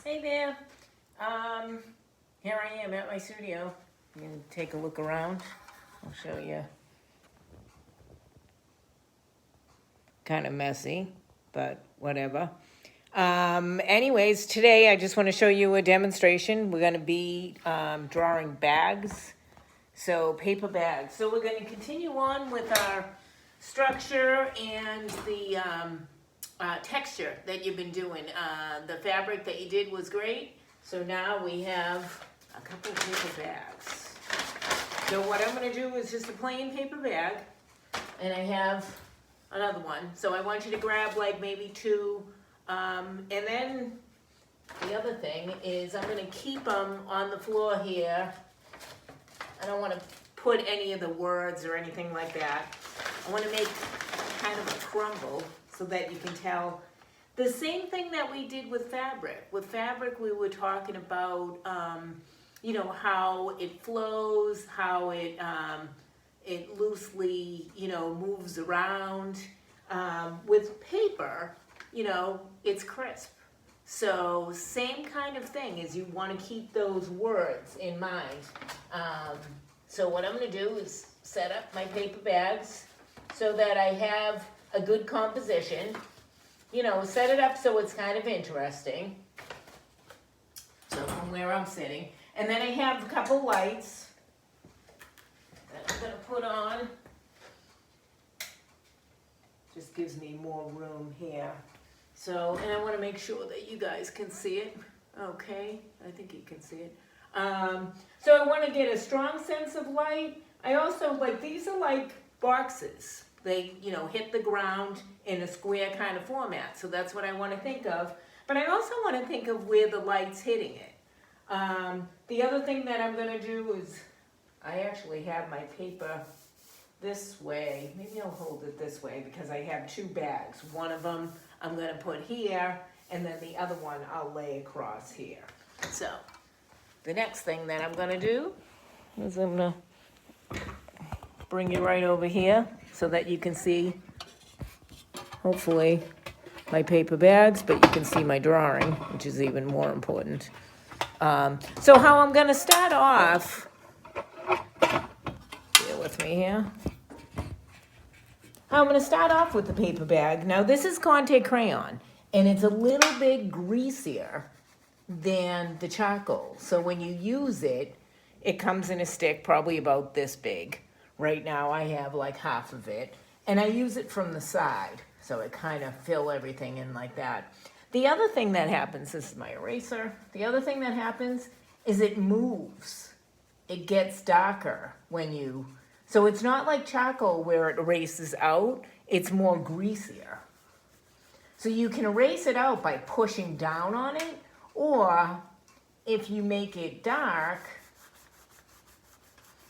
Hey there. Um, Here I am at my studio. You can take a look around. I'll show you. Kind of messy, but whatever. Anyways, today I just want to show you a demonstration. We're going to be drawing bags. So paper bags. So we're going to continue on with our structure and the texture that you've been doing. The fabric that you did was great. So now we have a couple of paper bags. So what I'm going to do is just a plain paper bag. And I have another one. So I want you to grab like maybe two. And then the other thing is I'm going to keep them on the floor here. I don't want to put any of the words or anything like that. I want to make kind of a crumble so that you can tell. The same thing that we did with fabric. With fabric, we were talking about, how it flows, how it loosely, moves around. With paper, it's crisp. So same kind of thing is you want to keep those words in mind. So what I'm going to do is set up my paper bags so that I have a good composition. Set it up so it's kind of interesting. So from where I'm sitting. And then I have a couple lights that I'm going to put on. Just gives me more room here. So, and I want to make sure that you guys can see it. Okay, I think you can see it. So I want to get a strong sense of light. I also, these are like boxes. They, hit the ground in a square kind of format. So that's what I want to think of. But I also want to think of where the light's hitting it. The other thing that I'm going to do is, I actually have my paper this way. Maybe I'll hold it this way because I have two bags. One of them I'm going to put here, and then the other one I'll lay across here. So the next thing that I'm going to do is I'm going to bring you right over here so that you can see, hopefully, my paper bags, but you can see my drawing, which is even more important. So how I'm going to start off, bear with me here. I'm going to start off with the paper bag. Now this is Conte crayon, and it's a little bit greasier than the charcoal. So when you use it, it comes in a stick probably about this big. Right now I have like half of it, and I use it from the side, so it kind of fill everything in like that. The other thing that happens, this is my eraser, the other thing that happens is it moves. It gets darker when you, so it's not like charcoal where it erases out, it's more greasier. So you can erase it out by pushing down on it, or if you make it dark,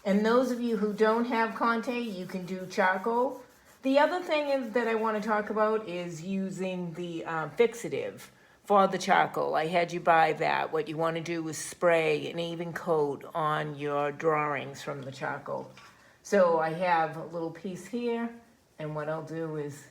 and those of you who don't have Conte, you can do charcoal. The other thing that I want to talk about is using the fixative for the charcoal. I had you buy that. What you want to do is spray an even coat on your drawings from the charcoal. So I have a little piece here, and what I'll do is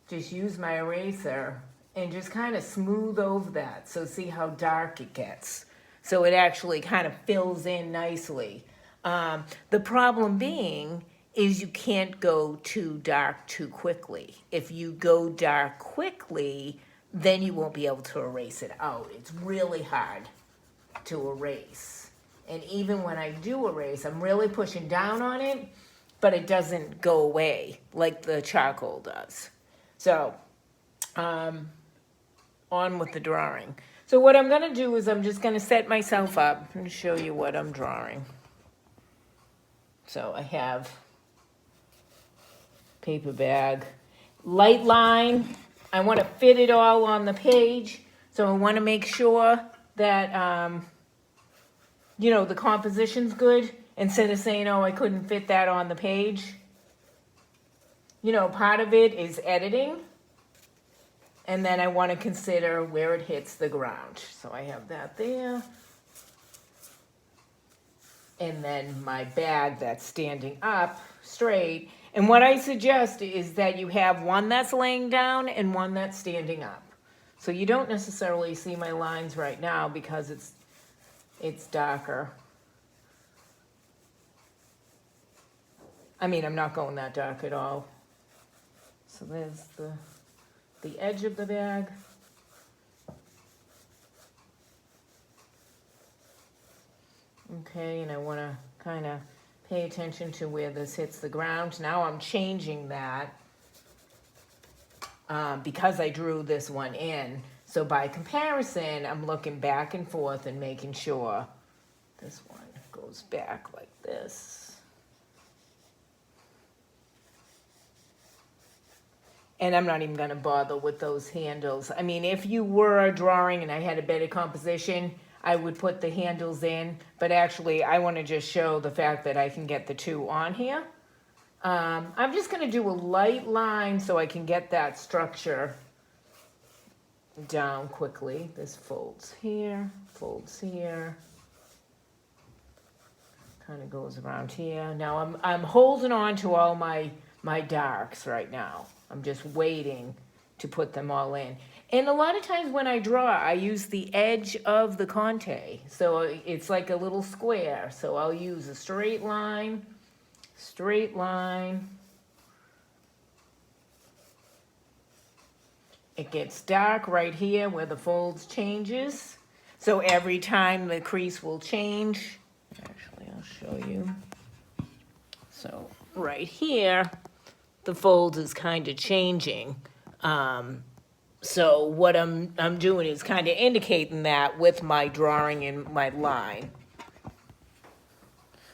just use my eraser and just kind of smooth over that. So see how dark it gets. So it actually kind of fills in nicely. The problem being is you can't go too dark too quickly. If you go dark quickly, then you won't be able to erase it out. It's really hard to erase. And even when I do erase, I'm really pushing down on it, but it doesn't go away like the charcoal does. So, on with the drawing. So what I'm going to do is I'm just going to set myself up and show you what I'm drawing. So I have paper bag, light line. I want to fit it all on the page. So I want to make sure that, the composition's good. Instead of saying, oh, I couldn't fit that on the page. Part of it is editing. And then I want to consider where it hits the ground. So I have that there. And then my bag that's standing up straight. And what I suggest is that you have one that's laying down and one that's standing up. So you don't necessarily see my lines right now because it's darker. I mean, I'm not going that dark at all. So there's the edge of the bag. Okay, and I want to kind of pay attention to where this hits the ground. Now I'm changing that because I drew this one in. So by comparison, I'm looking back and forth and making sure this one goes back like this. And I'm not even going to bother with those handles. I mean, if you were drawing and I had a better composition, I would put the handles in, but actually I want to just show the fact that I can get the two on here. I'm just going to do a light line so I can get that structure down quickly. This folds here, kind of goes around here. Now I'm holding on to all my darks right now. I'm just waiting to put them all in. And a lot of times when I draw, I use the edge of the conte. So it's like a little square. So I'll use a straight line. It gets dark right here where the folds changes. So every time the crease will change. Actually, I'll show you. So right here, the fold is kind of changing. So what I'm doing is kind of indicating that with my drawing in my line.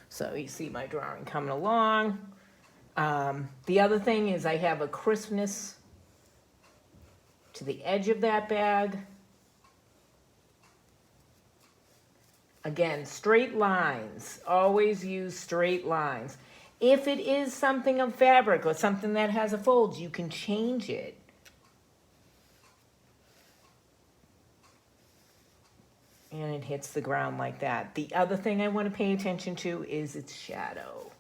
So you see my drawing coming along. The other thing is I have a crispness to the edge of that bag. Again, straight lines. Always use straight lines. If it is something of fabric or something that has a fold, you can change it. And it hits the ground like that. The other thing I want to pay attention to is its shadow.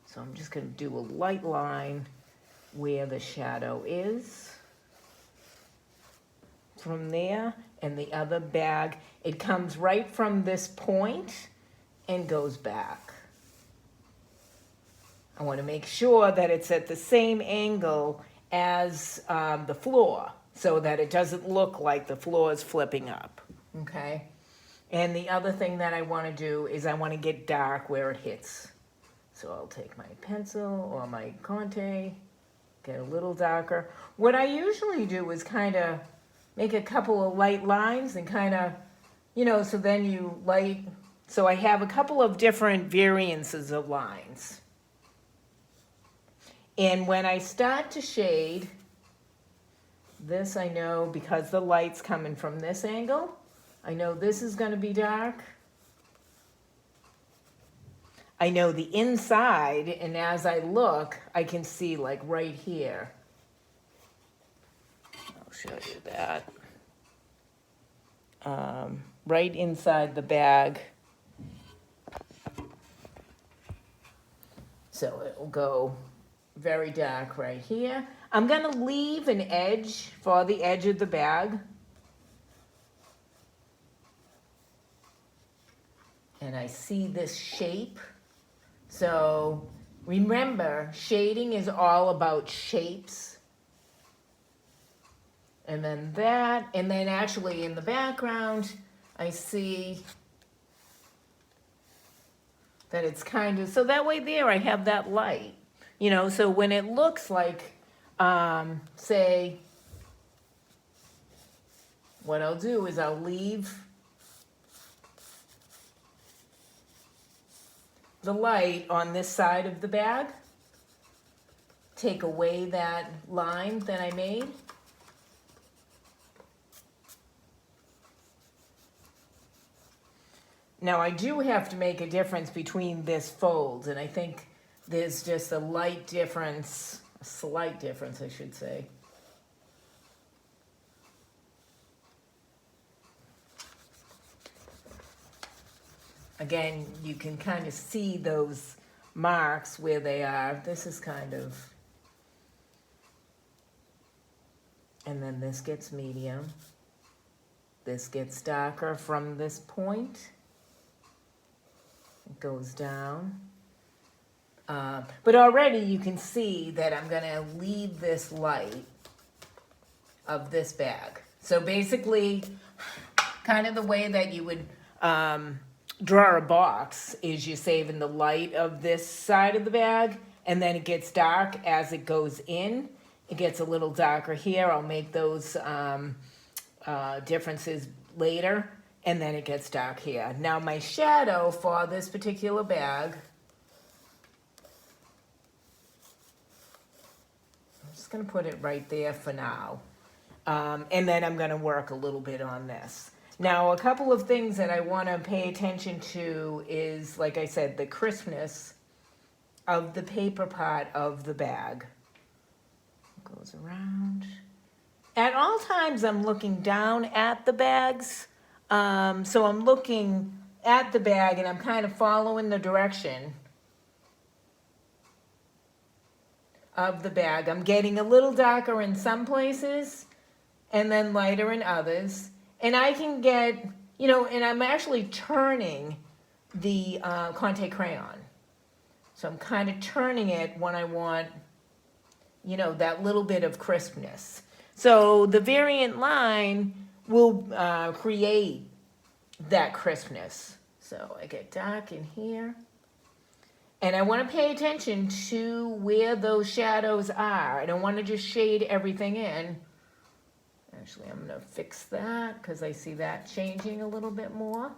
So I'm just going to do a light line where the shadow is. From there, and the other bag, it comes right from this point and goes back. I want to make sure that it's at the same angle as the floor so that it doesn't look like the floor is flipping up, okay? And the other thing that I want to do is I want to get dark where it hits. So I'll take my pencil or my conte, get a little darker. What I usually do is kind of make a couple of light lines and kind of, so then you light. So I have a couple of different variances of lines. And when I start to shade, this I know because the light's coming from this angle, I know this is going to be dark. I know the inside, and as I look, I can see like right here. I'll show you that. Right inside the bag. So it will go very dark right here. I'm going to leave an edge for the edge of the bag. And I see this shape. So remember, shading is all about shapes. And then that, and then actually in the background, I see that it's kind of, so that way there I have that light. So when it looks like, say, what I'll do is I'll leave the light on this side of the bag, take away that line that I made. Now I do have to make a difference between this fold, and I think there's just a light difference, a slight difference I should say. Again, you can kind of see those marks where they are. This is kind of, and then this gets medium. this gets darker from this point. It goes down. But already you can see that I'm gonna leave this light of this bag. So basically, kind of the way that you would draw a box is you're saving the light of this side of the bag, and then it gets dark as it goes in. It gets a little darker here. I'll make those differences later, and then it gets dark here. Now my shadow for this particular bag, I'm just gonna put it right there for now. And then I'm gonna work a little bit on this. Now, a couple of things that I wanna pay attention to is, like I said, the crispness of the paper part of the bag. It goes around. At all times, I'm looking down at the bags. So I'm looking at the bag and I'm kind of following the direction of the bag. I'm getting a little darker in some places and then lighter in others. And I can get, you know, and I'm actually turning the Conte crayon. So I'm kind of turning it when I want, you know, that little bit of crispness. So the variant line will create that crispness. So I get dark in here. And I want to pay attention to where those shadows are. I don't want to just shade everything in. Actually, I'm going to fix that because I see that changing a little bit more.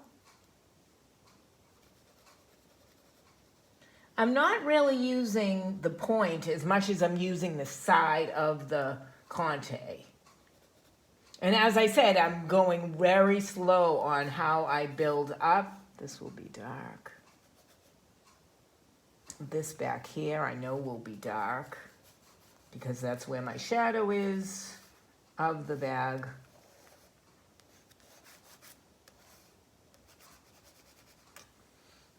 I'm not really using the point as much as I'm using the side of the conte. And as I said, I'm going very slow on how I build up. This will be dark. This back here I know will be dark because that's where my shadow is of the bag.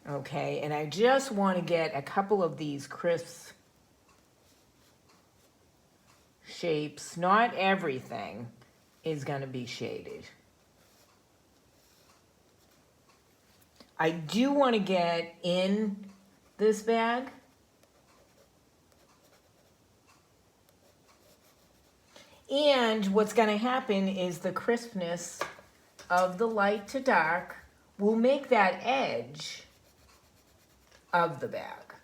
Okay, and I just want to get a couple of these crisp shapes. Not everything is going to be shaded. I do want to get in this bag. And what's going to happen is the crispness of the light to dark will make that edge of the bag.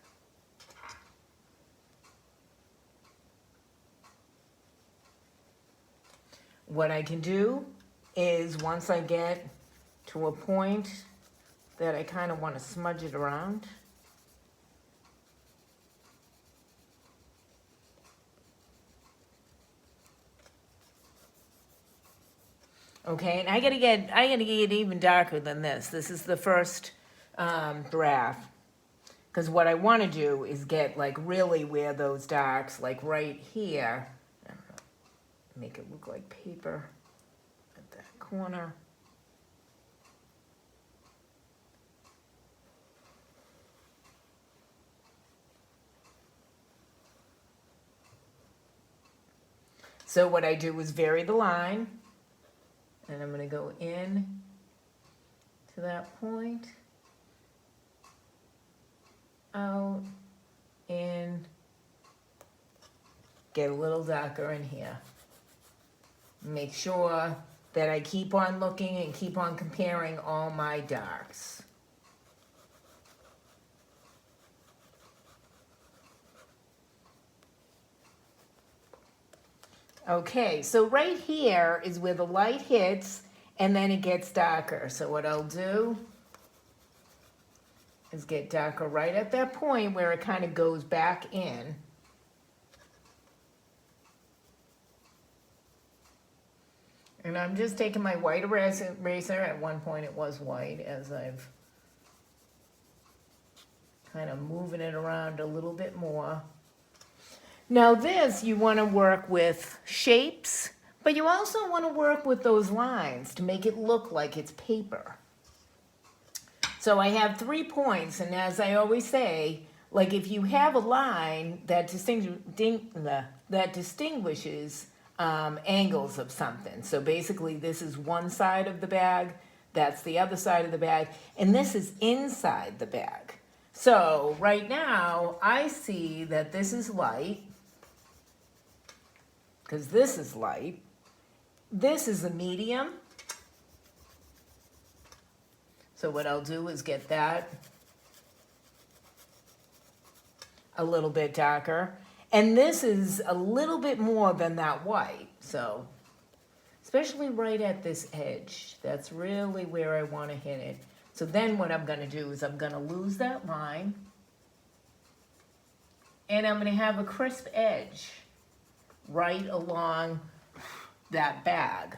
What I can do is once I get to a point that I kind of want to smudge it around, okay, and I gotta get even darker than this. This is the first draft. Because what I want to do is get like really where those darks, like right here, make it look like paper at that corner. So what I do is vary the line, and I'm going to go in to that point, out, in, get a little darker in here. Make sure that I keep on looking and keep on comparing all my darks. Okay, so right here is where the light hits and then it gets darker. So what I'll do is get darker right at that point where it kind of goes back in. And I'm just taking my white eraser, at one point it was white, as I've kind of moving it around a little bit more. Now this, you want to work with shapes, but you also want to work with those lines to make it look like it's paper. So I have 3 points, and as I always say, like if you have a line that distinguishes angles of something. So basically this is one side of the bag, that's the other side of the bag, and this is inside the bag. So right now I see that this is light, because this is light. This is a medium. So what I'll do is get that a little bit darker. And this is a little bit more than that white. So, especially right at this edge, that's really where I want to hit it. So then what I'm going to do is I'm going to lose that line. And I'm going to have a crisp edge right along that bag.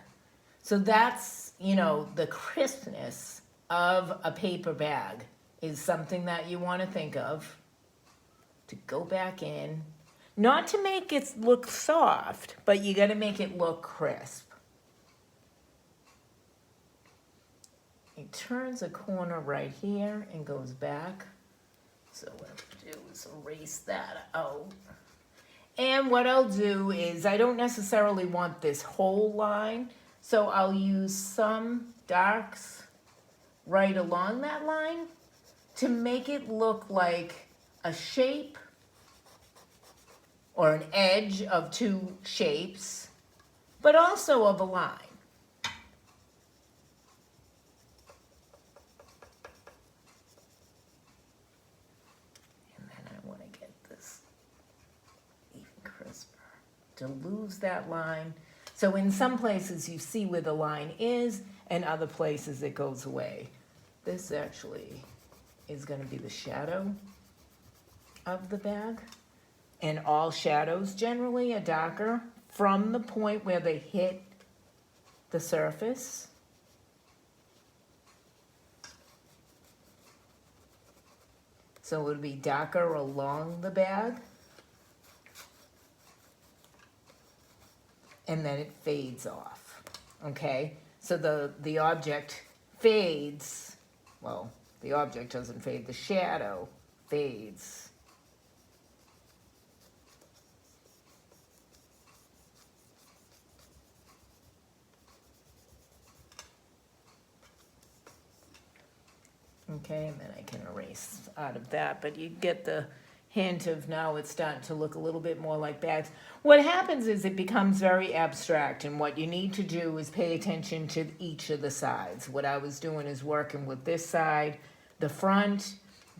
So that's, you know, the crispness of a paper bag is something that you want to think of. To go back in, not to make it look soft, but you got to make it look crisp. It turns a corner right here and goes back. So what I'll do is erase that out. And what I'll do is, I don't necessarily want this whole line, so I'll use some darks right along that line to make it look like a shape or an edge of two shapes, but also of a line. And then I want to get this even crisper to lose that line. So in some places you see where the line is, and other places it goes away. This actually is going to be the shadow of the bag. And all shadows generally are darker from the point where they hit the surface. So it would be darker along the bag. And then it fades off, okay? So the object fades, well, the object doesn't fade, the shadow fades. Okay, and then I can erase out of that, but you get the hint of now it's starting to look a little bit more like bags. What happens is it becomes very abstract, and what you need to do is pay attention to each of the sides. What I was doing is working with this side, the front,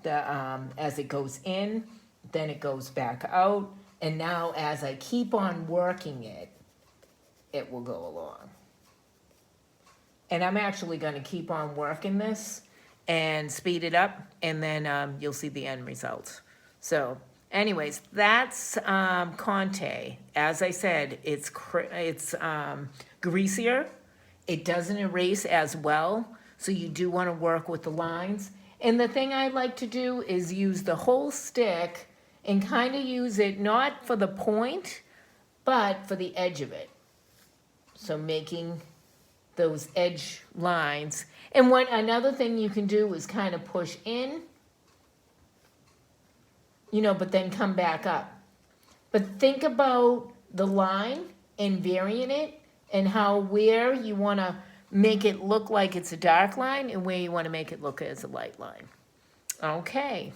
as it goes in, then it goes back out, and now as I keep on working it, it will go along. And I'm actually going to keep on working this and speed it up, and then you'll see the end result. So anyways, that's conte. As I said, it's greasier. It doesn't erase as well, so you do want to work with the lines. And the thing I like to do is use the whole stick and kind of use it not for the point, but for the edge of it. So making those edge lines. And what another thing you can do is kind of push in, you know, but then come back up. But think about the line and varying it, and how where you want to make it look like it's a dark line and where you want to make it look as a light line. Okay.